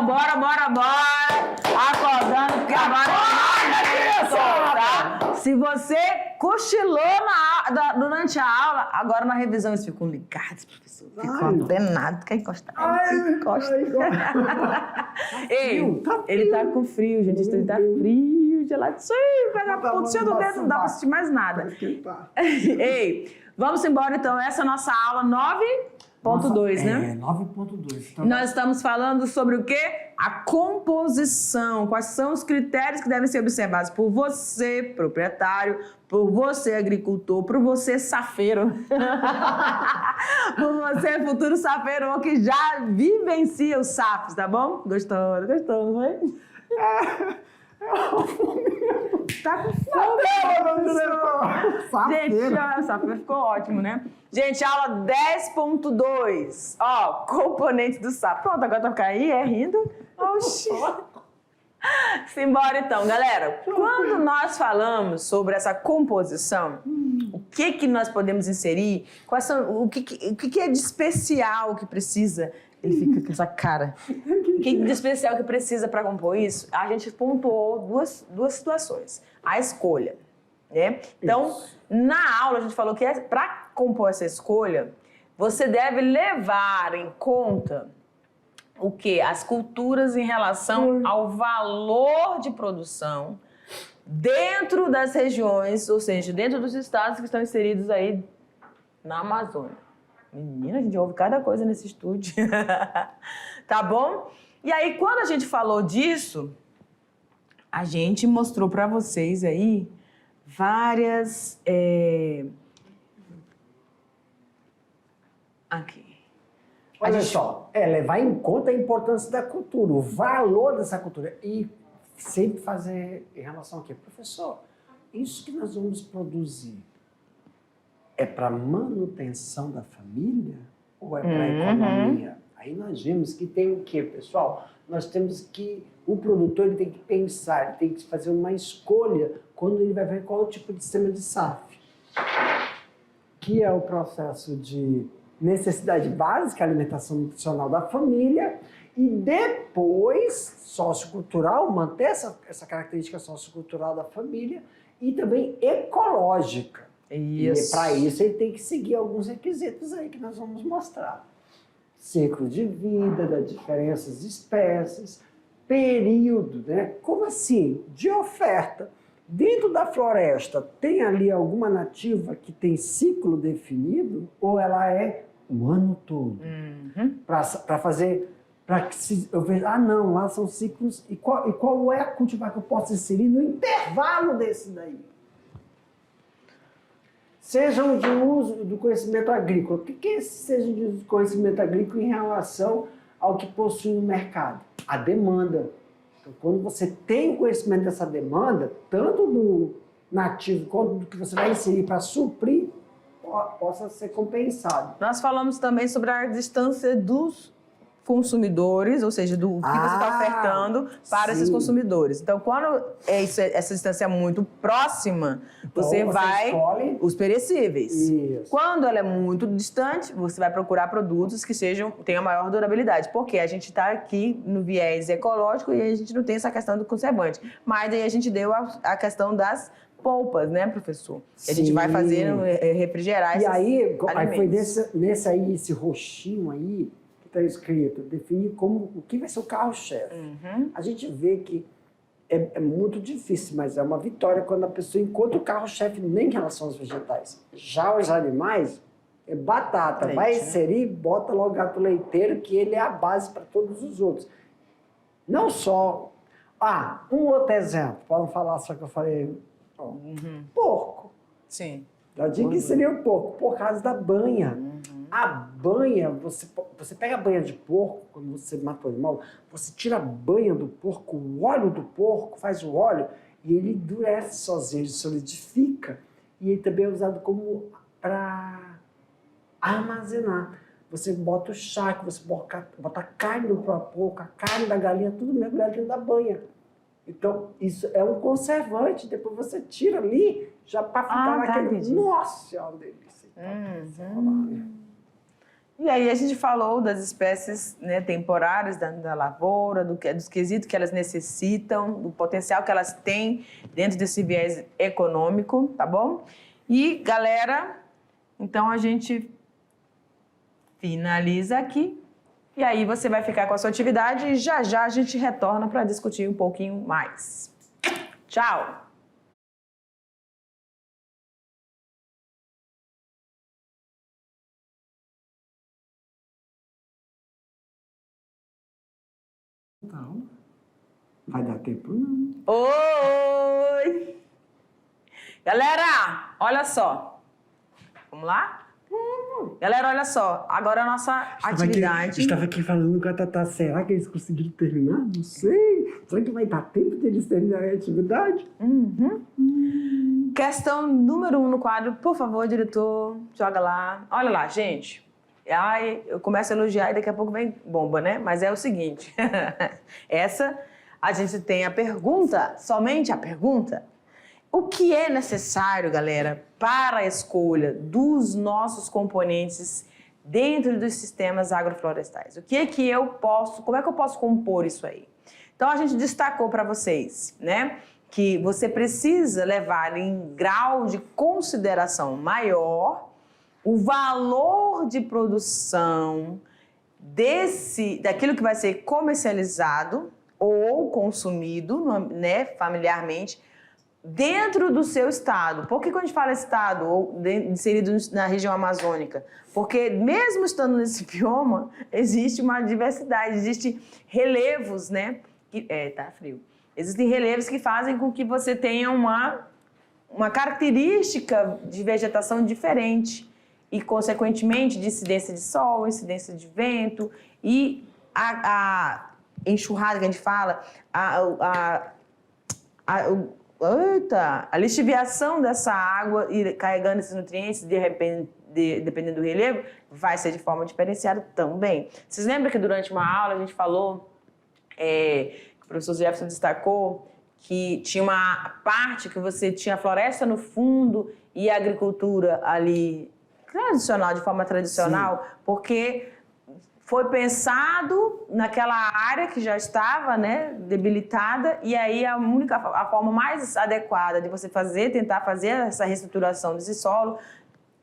bora! Acordando, porque agora tá? Se você cochilou durante a aula, agora na revisão eles ficam ligados, professor. Ficam antenados, quer encostar? Encosta. Ei, ele tá com frio, gente. Ele tá frio, geladinho, pega a pontinha do dedo, não dá pra assistir mais nada. Ei, vamos embora então. Essa é a nossa aula 9.2, né? 9.2. Então, nós estamos falando sobre o quê? A composição. Quais são os critérios que devem ser observados por você, proprietário, por você, agricultor, por você, safeiro, por você, futuro safeiro, que já vivencia os safos, tá bom? Gostou, não foi? Tá com fome. Gente, o safeiro ficou ótimo, né? Gente, aula 10.2. Ó, componentes do sapo. Pronto, agora tá ficando aí, rindo. Oxi. Simbora então, galera. Quando nós falamos sobre essa composição, o que nós podemos inserir? Quais são, o que é de especial que precisa? Ele fica com essa cara. O que de especial que precisa para compor isso? A gente pontuou duas situações. A escolha, né? Então, na aula a gente falou que para compor essa escolha, você deve levar em conta o quê? As culturas em relação ao valor de produção dentro das regiões, ou seja, dentro dos estados que estão inseridos aí na Amazônia. Menina, a gente ouve cada coisa nesse estúdio. Tá bom? E aí, quando a gente falou disso, a gente mostrou para vocês aí várias... Aqui. Olha só, levar em conta a importância da cultura, o valor dessa cultura. E sempre fazer em relação a quê? Professor, isso que nós vamos produzir é para manutenção da família ou é para economia? Aí nós vimos que tem o quê, pessoal? Nós temos que, o produtor ele tem que pensar, ele tem que fazer uma escolha quando ele vai ver qual tipo de sistema de SAF. Que é o processo de necessidade básica, alimentação nutricional da família, e depois, sociocultural, manter essa característica sociocultural da família e também ecológica. Isso. E para isso ele tem que seguir alguns requisitos aí que nós vamos mostrar. Ciclo de vida, das diferenças de espécies, período, né? Como assim? De oferta. Dentro da floresta, tem ali alguma nativa que tem ciclo definido ou ela é o ano todo? Para fazer... Para que eu veja, não, lá são ciclos. E qual é a cultivar que eu posso inserir no intervalo desse daí? Sejam de uso do conhecimento agrícola. O que é esse seja de uso do conhecimento agrícola em relação ao que possui no mercado? A demanda. Então, quando você tem conhecimento dessa demanda, tanto do nativo quanto do que você vai inserir para suprir, possa ser compensado. Nós falamos também sobre a distância dos consumidores, ou seja, do que você está ofertando para esses consumidores. Então, quando essa distância é muito próxima, então, você vai escolhe os perecíveis. Isso. Quando ela é muito distante, você vai procurar produtos que tenham maior durabilidade, porque a gente está aqui no viés ecológico e a gente não tem essa questão do conservante. Mas aí a gente deu a questão das polpas, né, professor? A gente vai fazer refrigerar esses alimentos. Aí foi nesse aí, esse roxinho aí, está escrito, definir o que vai ser o carro-chefe. A gente vê que é muito difícil, mas é uma vitória quando a pessoa encontra o carro-chefe nem em relação aos vegetais. Já os animais, é batata. Leite, vai inserir, bota logo o gato leiteiro, que ele é a base para todos os outros. Não só... um outro exemplo, para não falar só que eu falei... Porco. Sim. Já digo que seria o porco, por causa da banha. A banha, você pega a banha de porco, quando você mata o animal, você tira a banha do porco, o óleo do porco, faz o óleo, e ele endurece sozinho, ele solidifica. E ele também é usado como para armazenar. Você bota o charque, você bota a carne do próprio porco, a carne da galinha, tudo mergulhado dentro da banha. Então, isso é um conservante, depois você tira ali, já para ficar naquele... Nossa, é uma delícia. E aí a gente falou das espécies, né, temporárias da lavoura, dos quesitos que elas necessitam, do potencial que elas têm dentro desse viés econômico, tá bom? E, galera, então a gente finaliza aqui. E aí você vai ficar com a sua atividade e já já a gente retorna para discutir um pouquinho mais. Tchau! Então, vai dar tempo não. Oi! Galera, olha só. Vamos lá? Galera, olha só. Agora a nossa atividade... Estava aqui falando com a Tatá. Será que eles conseguiram terminar? Não sei. Será que vai dar tempo deles terminarem a atividade? Questão número 1 no quadro. Por favor, diretor, joga lá. Olha lá, gente. Ai, eu começo a elogiar e daqui a pouco vem bomba, né? Mas é o seguinte. Essa, a gente tem a pergunta, somente a pergunta. O que é necessário, galera, para a escolha dos nossos componentes dentro dos sistemas agroflorestais? O que é que eu posso, como é que eu posso compor isso aí? Então, a gente destacou para vocês, né, que você precisa levar em grau de consideração maior o valor de produção daquilo que vai ser comercializado ou consumido, né, familiarmente, dentro do seu estado. Por que quando a gente fala estado ou inserido na região amazônica? Porque mesmo estando nesse bioma, existe uma diversidade, existem relevos, né? Tá frio. Existem relevos que fazem com que você tenha uma característica de vegetação diferente e, consequentemente, de incidência de sol, incidência de vento e a enxurrada que a gente fala, a lixiviação dessa água e carregando esses nutrientes, dependendo do relevo, vai ser de forma diferenciada também. Vocês lembram que durante uma aula a gente falou, que o professor Jefferson destacou, que tinha uma parte que você tinha a floresta no fundo e a agricultura ali tradicional, de forma tradicional, sim, porque foi pensado naquela área que já estava, né, debilitada, e aí a forma mais adequada de você tentar fazer essa reestruturação desse solo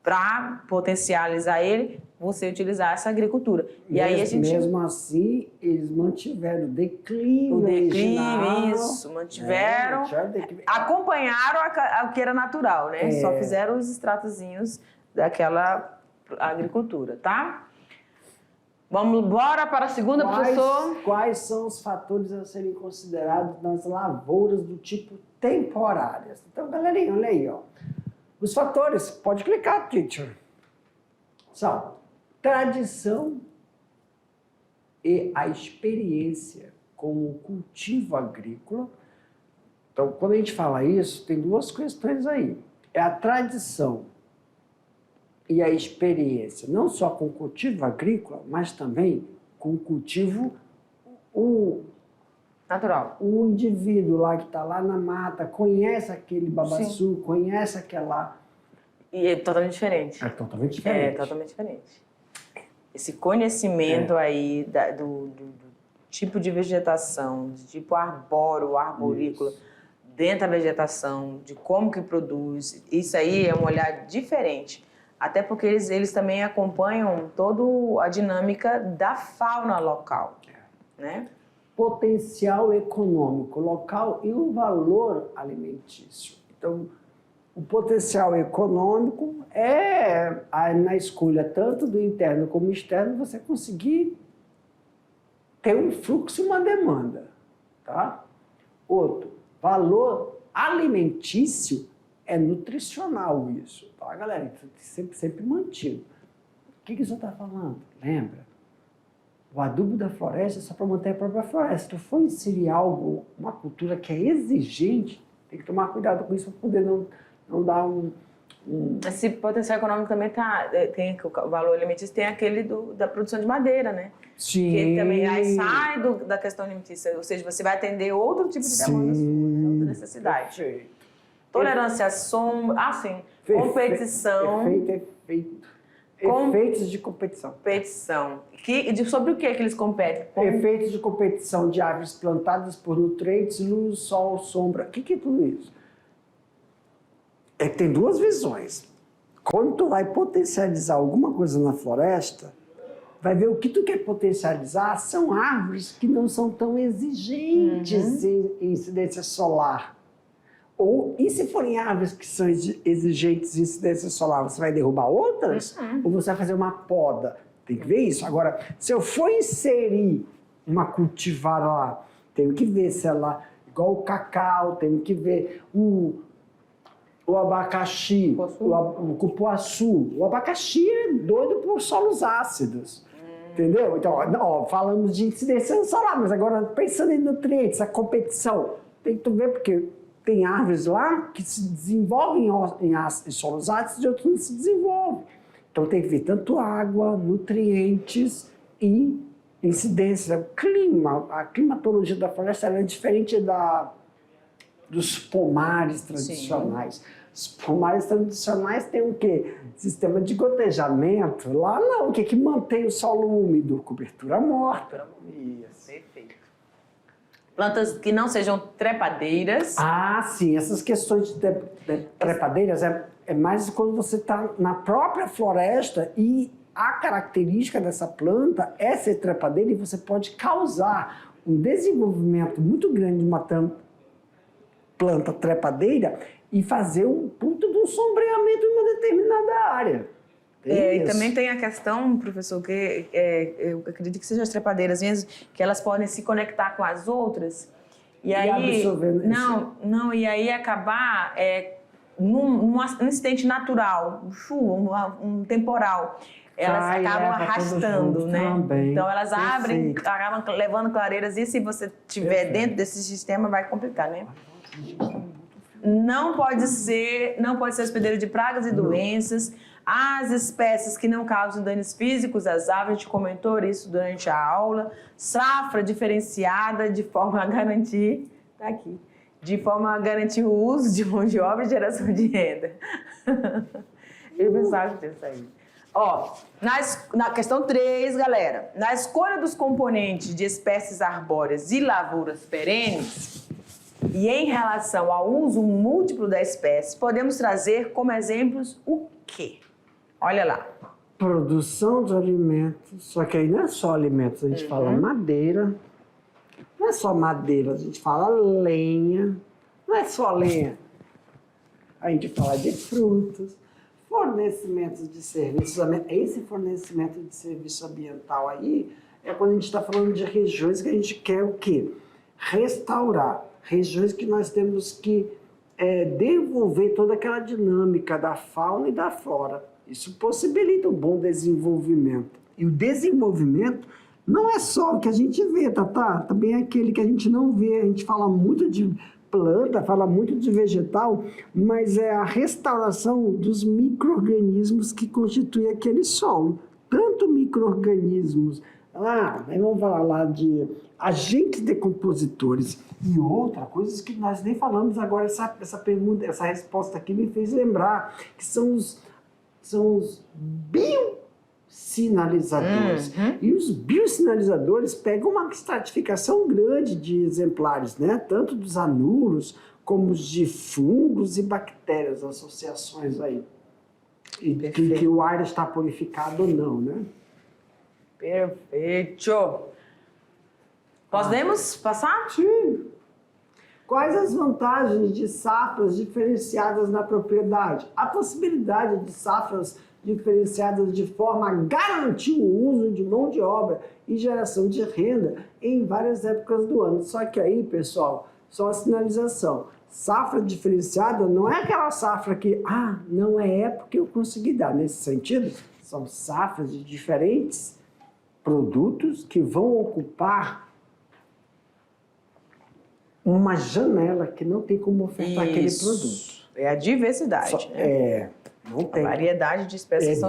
para potencializar ele, você utilizar essa agricultura. E aí mesmo assim, eles mantiveram o declínio original. Isso, mantiveram, acompanharam o que era natural, né? Só fizeram os extratozinhos daquela agricultura, tá? Vamos embora para a segunda, professor. Quais são os fatores a serem considerados nas lavouras do tipo temporárias? Então, galerinha, olha aí, ó. Os fatores, pode clicar, teacher. São tradição e a experiência com o cultivo agrícola. Então, quando a gente fala isso, tem duas questões aí. É a tradição e a experiência, não só com o cultivo agrícola, mas também com o cultivo natural. O indivíduo lá que está lá na mata, conhece aquele babaçu, sim, conhece aquela... E é totalmente diferente. É totalmente diferente. É totalmente diferente. Esse conhecimento aí do tipo de vegetação, de tipo arbóreo, arborícola, isso, dentro da vegetação, de como que produz, isso aí é um olhar diferente. Até porque eles também acompanham toda a dinâmica da fauna local, né? Potencial econômico local e o valor alimentício. Então, o potencial econômico é, na escolha tanto do interno como externo, você conseguir ter um fluxo e uma demanda, tá? Outro, valor alimentício é nutricional isso, tá, galera? Sempre mantido. O que isso está falando? Lembra? O adubo da floresta é só para manter a própria floresta. Se tu for inserir algo, uma cultura que é exigente, tem que tomar cuidado com isso para poder não dar Esse potencial econômico também tem o valor alimentício, tem aquele da produção de madeira, né? Sim. Que também aí sai da questão alimentícia, ou seja, você vai atender outro tipo de demanda sua, né? Outra necessidade. Perfeito. Tolerância à sombra, competição. Perfeito. Efeitos de competição. Competição. Sobre o que eles competem? Efeitos de competição de árvores plantadas por nutrientes, luz, sol, sombra. O que é tudo isso? É que tem duas visões. Quando tu vai potencializar alguma coisa na floresta, vai ver o que tu quer potencializar são árvores que não são tão exigentes em incidência solar. E se forem árvores que são exigentes em incidência solar, você vai derrubar outras? Ou você vai fazer uma poda? Tem que ver isso. Agora, se eu for inserir uma cultivar lá, tenho que ver se ela, igual o cacau, tenho que ver o abacaxi, o cupuaçu. O abacaxi é doido por solos ácidos. Entendeu? Então, ó, falamos de incidência solar, mas agora pensando em nutrientes, a competição, tem que ver porque tem árvores lá que se desenvolvem em solos ácidos e outros não se desenvolvem. Então tem que ver tanto água, nutrientes e incidência. O clima, a climatologia da floresta é diferente dos pomares tradicionais. Sim. Os pomares tradicionais têm o quê? Sistema de gotejamento. Lá não, o que mantém o solo úmido? Cobertura morta. Isso. Perfeito. Plantas que não sejam trepadeiras. Ah, sim. Essas questões de trepadeiras é mais quando você está na própria floresta e a característica dessa planta é ser trepadeira e você pode causar um desenvolvimento muito grande de uma planta trepadeira e fazer um puto de um sombreamento em uma determinada área. E também tem a questão, professor, que eu acredito que sejam as trepadeiras mesmo, que elas podem se conectar com as outras e aí e aí acabar num incidente natural, chuva, um temporal, elas acabam arrastando, né? Também. Então elas abrem, acabam levando clareiras e se você estiver dentro desse sistema vai complicar, né? Não pode ser hospedeiro de pragas e doenças. As espécies que não causam danos físicos às árvores, a gente comentou isso durante a aula. Safra diferenciada de forma a garantir, o uso de mão de obra e geração de renda. Eu pensava disso aí. Ó, na questão 3, galera, na escolha dos componentes de espécies arbóreas e lavouras perenes, e em relação ao uso múltiplo da espécie, podemos trazer como exemplos o quê? Olha lá. Produção de alimentos, só que aí não é só alimentos, a gente fala madeira, não é só madeira, a gente fala lenha, não é só lenha, a gente fala de frutos, fornecimentos de serviços, esse fornecimento de serviço ambiental aí é quando a gente está falando de regiões que a gente quer o quê? Restaurar, regiões que nós temos que devolver toda aquela dinâmica da fauna e da flora. Isso possibilita um bom desenvolvimento. E o desenvolvimento não é só o que a gente vê, Tatá, também é aquele que a gente não vê. A gente fala muito de planta, fala muito de vegetal, mas é a restauração dos micro-organismos que constituem aquele solo. Tanto micro-organismos, vamos falar lá de agentes decompositores e outras coisas que nós nem falamos agora. Essa pergunta, essa resposta aqui me fez lembrar que são os biosinalizadores. E os biosinalizadores pegam uma estratificação grande de exemplares, né? Tanto dos anuros como de fungos e bactérias, associações aí. E que o ar está purificado ou não, né? Perfeito! Podemos passar? Sim. Quais as vantagens de safras diferenciadas na propriedade? A possibilidade de safras diferenciadas de forma a garantir o uso de mão de obra e geração de renda em várias épocas do ano. Só que aí, pessoal, só a sinalização. Safra diferenciada não é aquela safra que, não é época eu consegui dar. Nesse sentido, são safras de diferentes produtos que vão ocupar uma janela que não tem como ofertar aquele produto. É a diversidade. Não tem. A variedade de espécies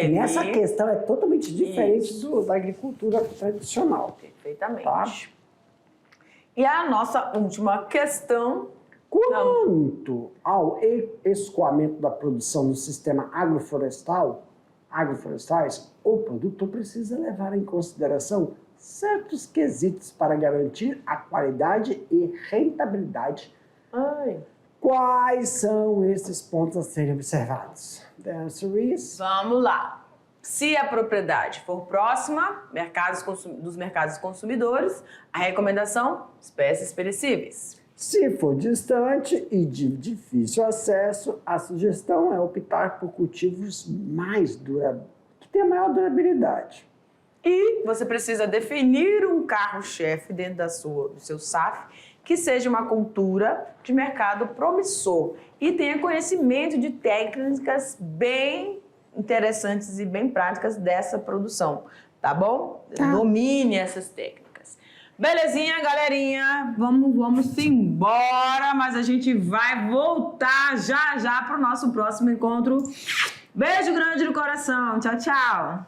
nessa questão é totalmente diferente da agricultura tradicional. Perfeitamente. Tá? E a nossa última questão. Quanto ao escoamento da produção no sistema agroflorestal, agroflorestais, o produtor precisa levar em consideração certos quesitos para garantir a qualidade e rentabilidade. Quais são esses pontos a serem observados? The answer is... Vamos lá. Se a propriedade for próxima dos mercados consumidores, a recomendação, espécies perecíveis. Se for distante e de difícil acesso, a sugestão é optar por cultivos que tenham maior durabilidade. E você precisa definir um carro-chefe dentro do seu SAF que seja uma cultura de mercado promissor e tenha conhecimento de técnicas bem interessantes e bem práticas dessa produção, tá bom? Domine essas técnicas. Belezinha, galerinha? Vamos embora, mas a gente vai voltar já para o nosso próximo encontro. Beijo grande no coração. Tchau, tchau.